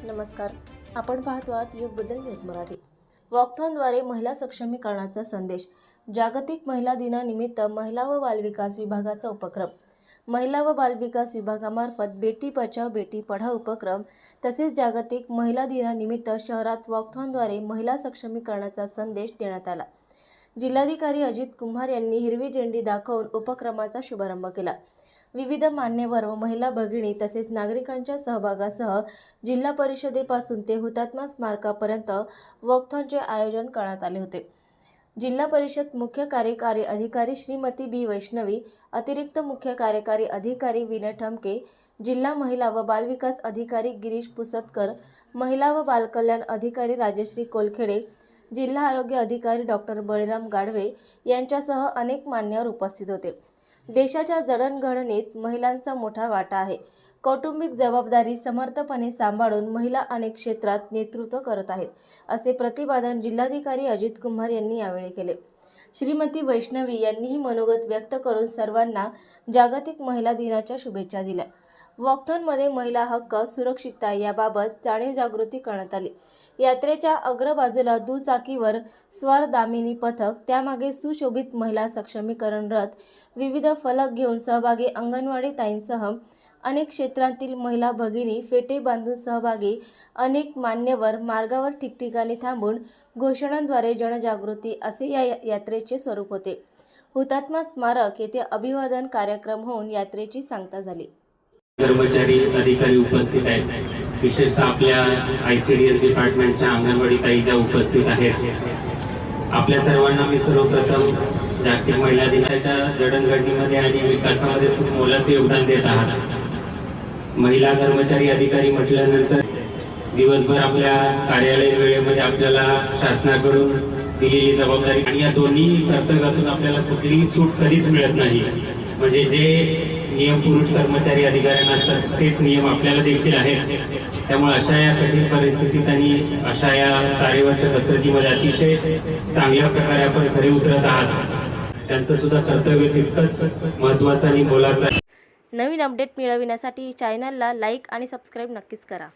नमस्कार. आपण पाहतो आहात युगबदल न्यूज मराठी. वॉकथॉनद्वारे महिला सक्षमीकरणाचा संदेश. जागतिक महिला दिनानिमित्त महिला व बालविकास विभागाचा उपक्रम. महिला व बालविकास विभागामार्फत बेटी बचाव बेटी पढाओ उपक्रम तसेच जागतिक महिला दिनानिमित्त शहरात वॉकथॉनद्वारे महिला सक्षमीकरणाचा संदेश देण्यात आला. जिल्हाधिकारी अजित कुमार यांनी हिरवी झेंडी दाखवून उपक्रमाचा शुभारंभ केला. विविध मान्यवर व महिला भगिनी तसेच नागरिकांच्या सहभागासह जिल्हा परिषदेपासून ते हुतात्मा स्मारकापर्यंत वॉकथॉनचे आयोजन करण्यात आले होते. जिल्हा परिषद मुख्य कार्यकारी अधिकारी श्रीमती बी वैष्णवी, अतिरिक्त मुख्य कार्यकारी अधिकारी विनय ठमके, जिल्हा महिला व बालविकास अधिकारी गिरीश पुसतकर, महिला व बालकल्याण अधिकारी राजश्री कोलखेडे, जिल्हा आरोग्य अधिकारी डॉक्टर बळीराम गाढवे यांच्यासह अनेक मान्यवर उपस्थित होते. देशाच्या जडणघडणीत महिलांचा मोठा वाटा आहे. कौटुंबिक जबाबदारी समर्थपणे सांभाळून महिला अनेक क्षेत्रात नेतृत्व करत आहेत, असे प्रतिपादन जिल्हाधिकारी अजित कुमार यांनी यावेळी केले. श्रीमती वैष्णवी यांनीही मनोगत व्यक्त करून सर्वांना जागतिक महिला दिनाच्या शुभेच्छा दिल्या. वॉकथॉनमध्ये महिला हक्क सुरक्षितता याबाबत जाणीव जागृती करण्यात आली. यात्रेच्या अग्रबाजूला दुचाकीवर स्वार दामिनी पथक, त्यामागे सुशोभित महिला सक्षमीकरण रथ, विविध फलक घेऊन सहभागी अंगणवाडी ताईंसह अनेक क्षेत्रांतील महिला भगिनी, फेटे बांधून सहभागी अनेक मान्यवर मार्गावर ठिकठिकाणी थांबून घोषणांद्वारे जनजागृती असे या यात्रेचे स्वरूप होते. हुतात्मा स्मारक येथे अभिवादन कार्यक्रम होऊन यात्रेची सांगता झाली. कर्मचारी अधिकारी उपस्थित आहेत. विशेषतः आपल्या ICDS डिपार्टमेंटच्या अंगणवाडी ताई ज्या उपस्थित आहेत. आपल्या सर्वांना मी सर्वप्रथम जागतिक महिला दिनाच्या जडणघडणीमध्ये आणि विकासामध्ये खूप मोलाचे योगदान देत आहात. महिला कर्मचारी अधिकारी म्हटल्यानंतर दिवसभर आपल्या कार्यालय वेळेमध्ये आपल्याला शासनाकडून दिलेली जबाबदारी आणि या दोन्ही कर्तव्यातून आपल्याला कुठलीही सूट कधीच मिळत नाही. म्हणजे जे नियम पुरुष कर्मचारी अधिकाऱ्यांना असतात तेच नियम आपल्याला देखील आहेत. त्यामुळे अशा या कठीण परिस्थितीत आणि अशा या तारेवरच्या कसरतीमध्ये अतिशय चांगल्या प्रकारे आपण खरे उतरत आहात. त्यांचं सुद्धा कर्तव्य तितकंच महत्त्वाचं आणि मोलाचं आहे. नवीन अपडेट मिळविण्यासाठी चॅनलला लाईक आणि सबस्क्राईब नक्कीच करा.